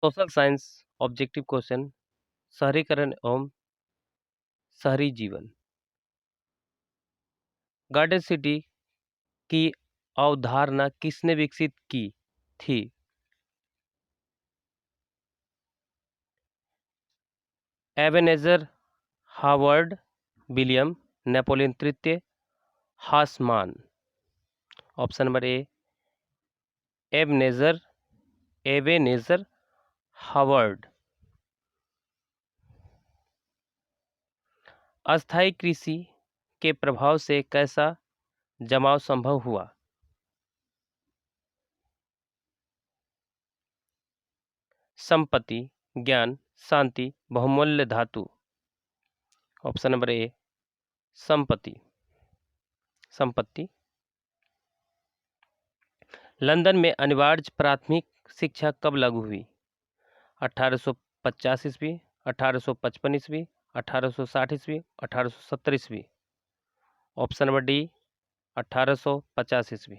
Social science objective question शहरीकरण एवं शहरी जीवन। गार्डन सिटी की अवधारणा किसने विकसित की थी? एबेनेज़र हावर्ड, विलियम, नेपोलियन तृतीय, Haussmann. Option number A Ebenezer Ebenezer Howard. अस्थायी कृषि के प्रभाव से कैसा जमाव संभव हुआ? संपत्ति, ज्ञान, शांति, बहुमूल्य धातु। ऑप्शन नंबर ए संपत्ति। संपत्ति। लंदन में अनिवार्य प्राथमिक शिक्षा कब लागू हुई? 1850 ईस्वी, 1855 ईस्वी, 1860 ईस्वी, 1870 ईस्वी। ऑप्शन नंबर डी 1850 ईस्वी।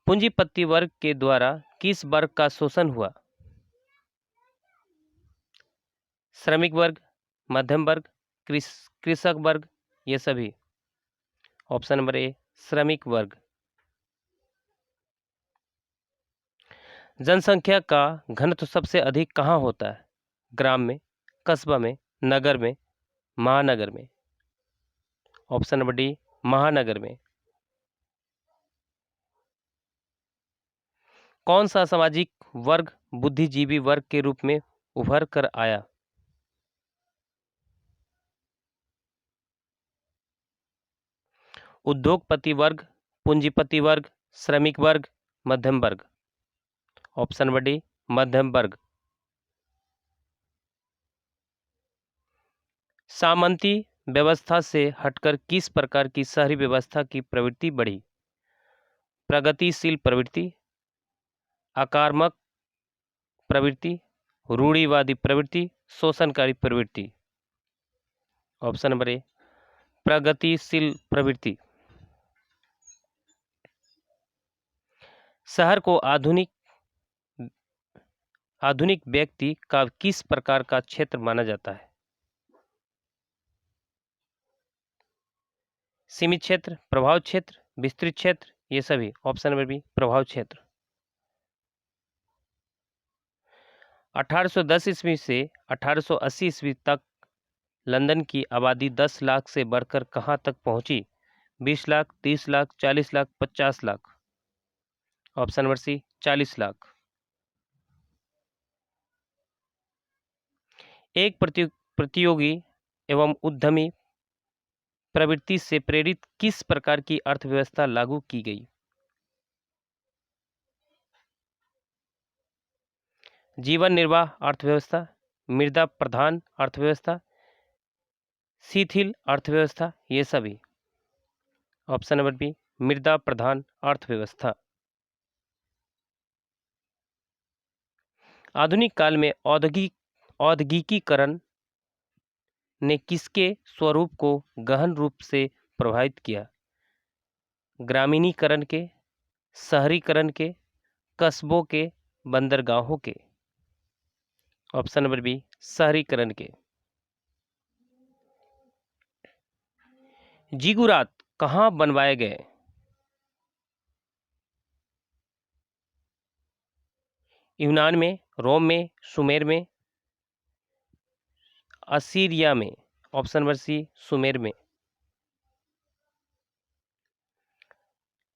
पूंजीपति वर्ग के द्वारा किस वर्ग का शोषण हुआ? श्रमिक वर्ग, मध्यम वर्ग, कृषक वर्ग, ये सभी। ऑप्शन नंबर ए श्रमिक वर्ग। जनसंख्या का घनत्व सबसे अधिक कहाँ होता है? ग्राम में, कस्बा में, नगर में, महानगर में। ऑप्शन नंबर डी महानगर में। कौन सा सामाजिक वर्ग बुद्धिजीवी वर्ग के रूप में उभर कर आया? उद्योगपति वर्ग, पूंजीपति वर्ग, श्रमिक वर्ग, मध्यम वर्ग। ऑप्शन नंबर डी मध्यम वर्ग। सामंती व्यवस्था से हटकर किस प्रकार की शहरी व्यवस्था की प्रवृत्ति बढ़ी? प्रगतिशील प्रवृत्ति, आक्रामक प्रवृत्ति, रूढ़िवादी प्रवृत्ति, शोषणकारी प्रवृत्ति। ऑप्शन नंबर ए प्रगतिशील प्रवृत्ति। शहर को आधुनिक व्यक्ति का किस प्रकार का क्षेत्र माना जाता है? सीमित क्षेत्र, प्रभाव क्षेत्र, विस्तृत क्षेत्र, ये सभी। ऑप्शन नंबर बी प्रभाव क्षेत्र। 1810 ईस्वी से 1880 ईस्वी तक लंदन की आबादी 10 लाख से बढ़कर कहां तक पहुंची? 20 lakh, 30 lakh, 40 lakh, 50 lakh. Option number C 40 lakh. एक प्रतियोगी एवं उद्यमी प्रवृत्ति से प्रेरित किस प्रकार की अर्थव्यवस्था लागू की गई? जीवन निर्वाह अर्थव्यवस्था, मृदा प्रधान अर्थव्यवस्था, शिथिल अर्थव्यवस्था, ये सभी। ऑप्शन नंबर बी मृदा प्रधान अर्थव्यवस्था। आधुनिक काल में औद्योगिकीकरण ने किसके स्वरूप को गहन रूप से प्रभावित किया? ग्रामीणीकरण के, शहरीकरण के, कस्बों के, बंदरगाहों के। ऑप्शन नंबर बी शहरीकरण के। जिगुरात कहाँ बनवाए गए? यूनान में, रोम में, सुमेर में, असीरिया में। ऑप्शन नंबर सी सुमेर में।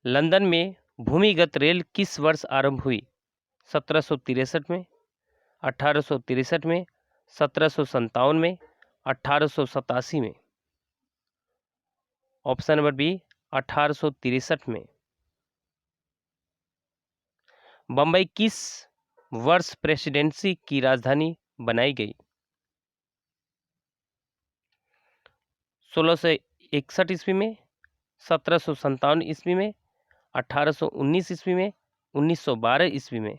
लंदन में भूमिगत रेल किस वर्ष आरंभ हुई? 1763 में, 1863 में, 1757 में, 1887 में। ऑप्शन नंबर बी 1863 में। बम्बई किस वर्ष प्रेसिडेंसी की राजधानी बनाई गई? 1661 ईस्वी में, 1757 ईस्वी में, 1819 ईस्वी में, 1912 ईस्वी में।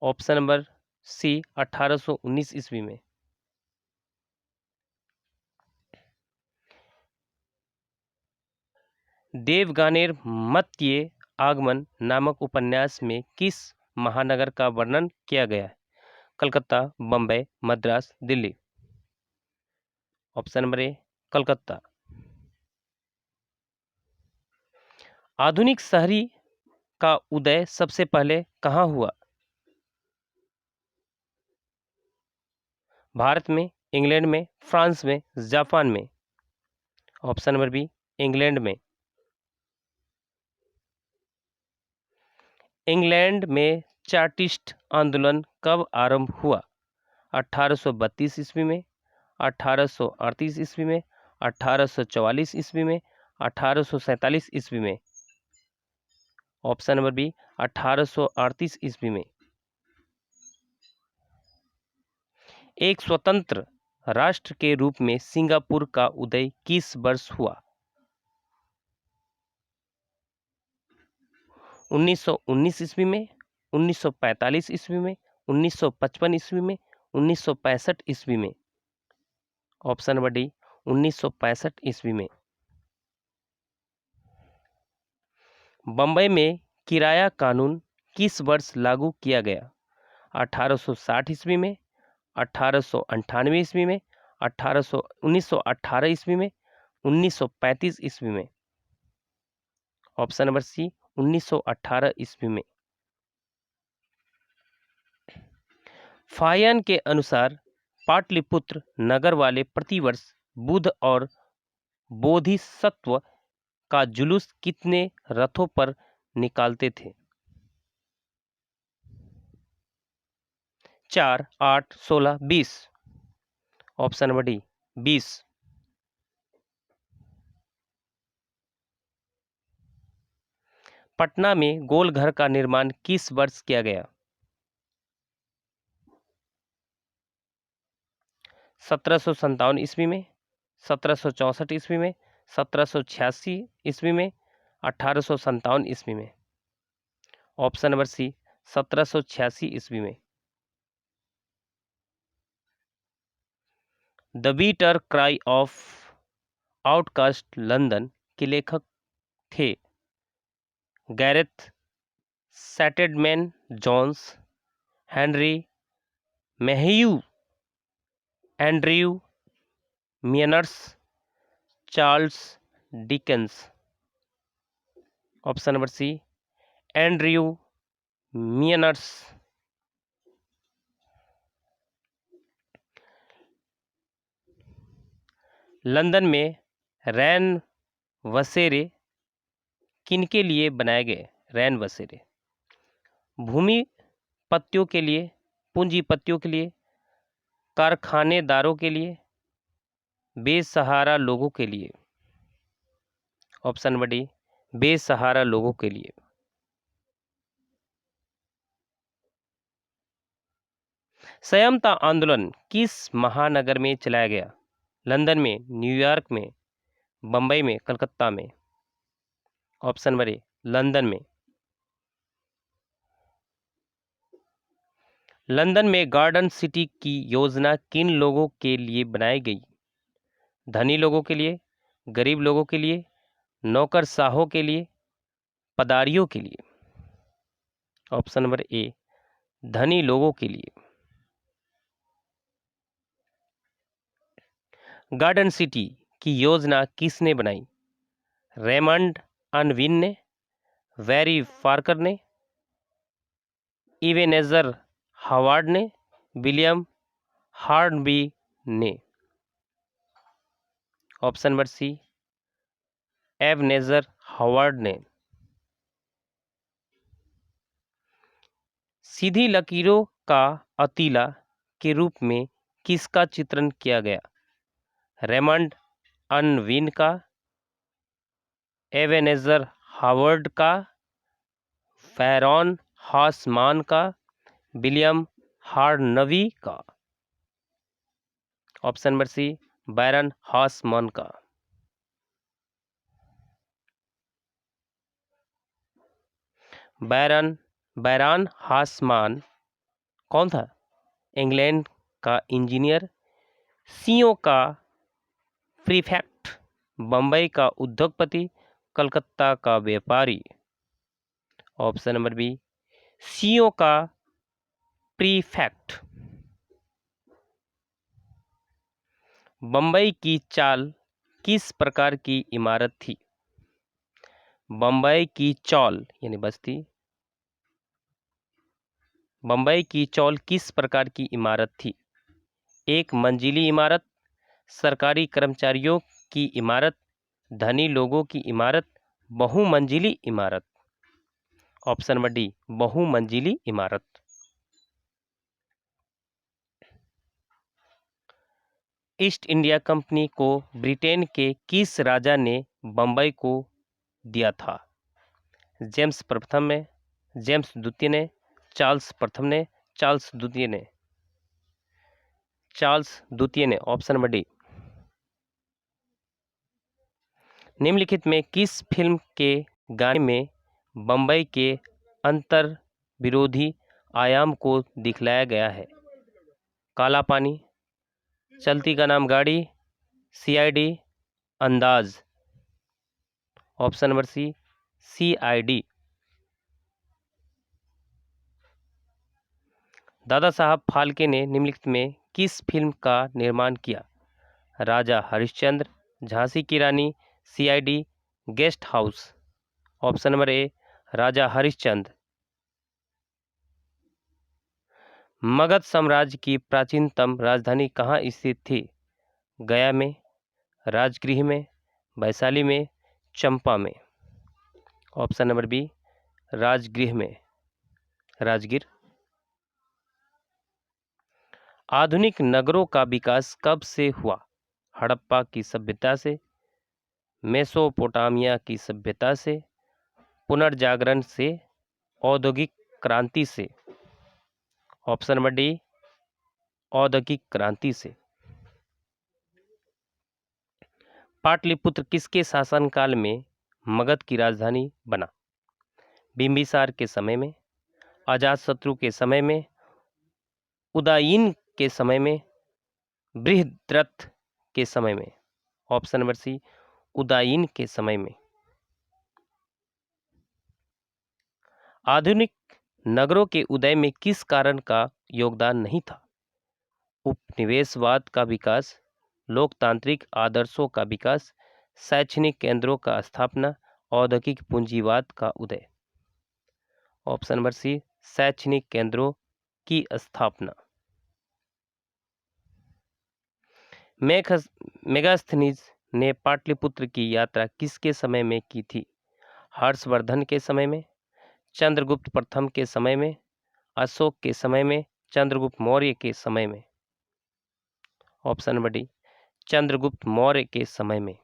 ऑप्शन नंबर सी 1819 ईस्वी में। देवगानेर मत्ये आगमन नामक उपन्यास में किस महानगर का वर्णन किया गया है? कलकत्ता, बम्बई, मद्रास, दिल्ली। ऑप्शन नंबर ए कलकत्ता। आधुनिक शहरी का उदय सबसे पहले कहाँ हुआ? भारत में, इंग्लैंड में, फ्रांस में, जापान में। ऑप्शन नंबर बी इंग्लैंड में। इंग्लैंड में चार्टिस्ट आंदोलन कब आरंभ हुआ? 1832 ईस्वी में, 1838 ईस्वी में, 1844 ईस्वी में, 1847 ईस्वी में। ऑप्शन नंबर बी 1838 ईस्वी में। एक स्वतंत्र राष्ट्र के रूप में सिंगापुर का उदय किस वर्ष हुआ? 1919 ईस्वी में, 1945 ईस्वी में, 1955 ईस्वी में, 1965 ईस्वी में। ऑप्शन नंबर डी 1965 ईस्वी में। बम्बई में किराया कानून किस वर्ष लागू किया गया? 1860 ईस्वी में, 1898 ईस्वी में, 1918 ईस्वी में, 1935 ईस्वी में। ऑप्शन नंबर सी 1918 ईस्वी में। फायन के अनुसार पाटलिपुत्र नगर वाले प्रतिवर्ष बुध और बोधिसत्व का जुलूस कितने रथों पर निकालते थे? 4, 8, 16, 20। Option number D 20। पटना में गोलघर का निर्माण किस वर्ष किया गया? 1757 ईस्वी में, 1764 ईस्वी में, 1786 ईस्वी में, 1857 ईस्वी में। ऑप्शन नंबर सी 1786 ईस्वी में। The bitter cry of outcast London के लेखक थे Gareth Stedman Jones, Henry Mayhew, Andrew Mearns, Charles Dickens. Option number C Andrew Mearns. London में रैन बसेरे किनके लिए बनाए गए? रैन बसेरे भूमिपतियों के लिए, पूंजीपतियों के लिए, कारखानेदारों के लिए, बेसहारा लोगों के लिए। ऑप्शन नंबर डी बेसहारा लोगों के लिए। संयमता आंदोलन किस महानगर में चलाया गया? लंदन में, न्यूयॉर्क में, बम्बई में, कलकत्ता में। ऑप्शन नंबर ए लंदन में। लंदन में गार्डन सिटी की योजना किन लोगों के लिए बनाई गई? धनी लोगों के लिए, गरीब लोगों के लिए, नौकरशाहों के लिए, पदारियों के लिए। ऑप्शन नंबर ए धनी लोगों के लिए। गार्डन सिटी की योजना किसने बनाई? रेमंड अनविन ने, वेरी फार्कर ने, इवेनेजर हावर्ड ने, विलियम हार्नबी ने। ऑप्शन नंबर सी एवनेजर हावर्ड ने। सीधी लकीरों का अतीला के रूप में किसका चित्रण किया गया? रेमंड अनविन का, एवेनेजर हावर्ड का, फैरॉन हासमान का, विलियम हार्नबी का। ऑप्शन नंबर सी बैरन हासमान का। बैरान हासमान कौन था? इंग्लैंड का इंजीनियर, सीओ का प्रीफेक्ट, बम्बई का उद्योगपति, कलकत्ता का व्यापारी। ऑप्शन नंबर बी, सीओ का प्रीफेक्ट। बंबई की चाल किस प्रकार की इमारत थी? बंबई की चौल यानी बस्ती, बंबई की चौल किस प्रकार की इमारत थी? एक मंजिली इमारत, सरकारी कर्मचारियों की इमारत, धनी लोगों की इमारत, बहुमंजिली इमारत। ऑप्शन नंबर डी, बहुमंजिली इमारत। ईस्ट इंडिया कंपनी को ब्रिटेन के किस राजा ने बंबई को दिया था? जेम्स प्रथम ने, जेम्स द्वितीय ने, चार्ल्स प्रथम ने, चार्ल्स द्वितीय ने। चार्ल्स द्वितीय ने। Option number D. निम्नलिखित में किस फिल्म के गाने में बंबई के अंतर विरोधी आयाम को दिखलाया गया है? काला पानी, चलती का नाम Gaadi, CID, Andaz. Option number C, CID. Dada Saheb Phalke ने निम्नलिखित में किस फिल्म का निर्माण किया? राजा हरिश्चंद्र, झांसी की Rani, CID, guest house. Option number A, Raja Harishchandra. Magadh साम्राज्य की प्राचीनतम राजधानी कहाँ स्थित थी? गया में, राजगृह में, वैशाली में, चंपा में। ऑप्शन नंबर बी, राजगृह में, राजगीर। आधुनिक नगरों का विकास कब से हुआ? हड़प्पा की सभ्यता से, मेसोपोटामिया की सभ्यता से, पुनर्जागरण से, औद्योगिक क्रांति से। ऑप्शन नंबर डी, औद्योगिक क्रांति से। पाटलिपुत्र किसके शासनकाल में मगध की राजधानी बना? बिंबिसार के समय में, अजातशत्रु के समय में, उदयीन के समय में, बृहद्रथ के समय में। ऑप्शन नंबर सी, उदयीन के समय में। आधुनिक नगरों के उदय में किस कारण का योगदान नहीं था? उपनिवेशवाद का विकास, लोकतांत्रिक आदर्शों का विकास, शैक्षणिक केंद्रों का स्थापना, औद्योगिक पूंजीवाद का उदय। ऑप्शन नंबर सी, शैक्षणिक केंद्रों की स्थापना। मेगास्थनीज ने पाटलिपुत्र की यात्रा किसके समय में की थी? हर्षवर्धन के समय में, चंद्रगुप्त प्रथम के समय में, अशोक के समय में, चंद्रगुप्त मौर्य के समय में। Option number D, Chandragupta Maurya के समय में।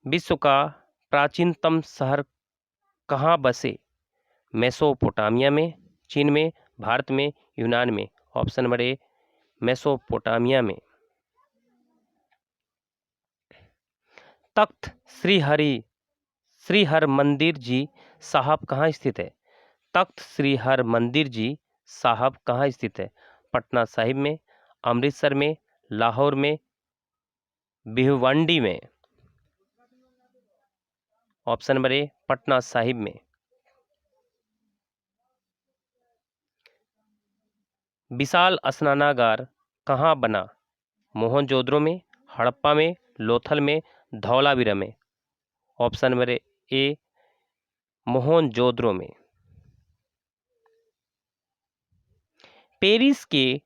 विश्व का प्राचीनतम शहर कहाँ बसे? मेसोपोटामिया में, चीन में, भारत में, यूनान में। ऑप्शन नंबर ए, मेसोपोटामिया में। तख्त श्री हर मंदिर जी साहब कहाँ स्थित है? तख्त श्री हर मंदिर जी साहब कहाँ स्थित है? पटना साहिब में, अमृतसर में, लाहौर में, भिवंडी में। ऑप्शन नंबर ए, पटना साहिब में। विशाल स्नानागार कहाँ बना? मोहनजोदड़ो में, हड़प्पा में, लोथल में, धौलावीरा में। ऑप्शन नंबर ए, मोहनजोदड़ो में। पेरिस के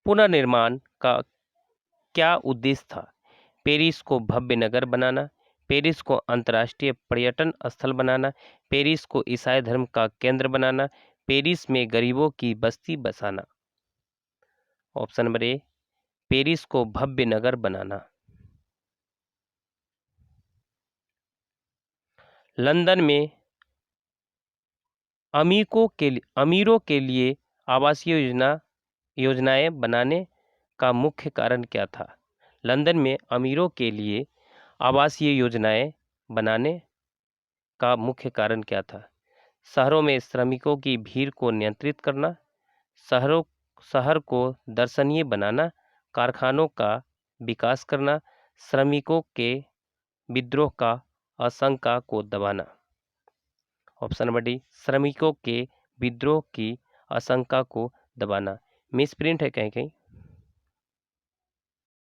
पुनर्निर्माण का क्या उद्देश्य था? पेरिस को भव्य नगर बनाना, पेरिस को अंतर्राष्ट्रीय पर्यटन स्थल बनाना, पेरिस को ईसाई धर्म का केंद्र बनाना, पेरिस में गरीबों की बस्ती बसाना। ऑप्शन नंबर ए, पेरिस को भव्य नगर बनाना। लंदन में अमीरों के लिए आवासीय योजनाएं बनाने का मुख्य कारण क्या था? लंदन में अमीरों के लिए आवासीय योजनाएं बनाने का मुख्य कारण क्या था? शहरों में श्रमिकों की भीड़ को नियंत्रित करना, शहर को दर्शनीय बनाना, कारखानों का विकास करना, श्रमिकों के विद्रोह का आशंका को दबाना। ऑप्शन नंबर डी, श्रमिकों के विद्रोह की आशंका को दबाना। मिस प्रिंट है कहीं कहीं,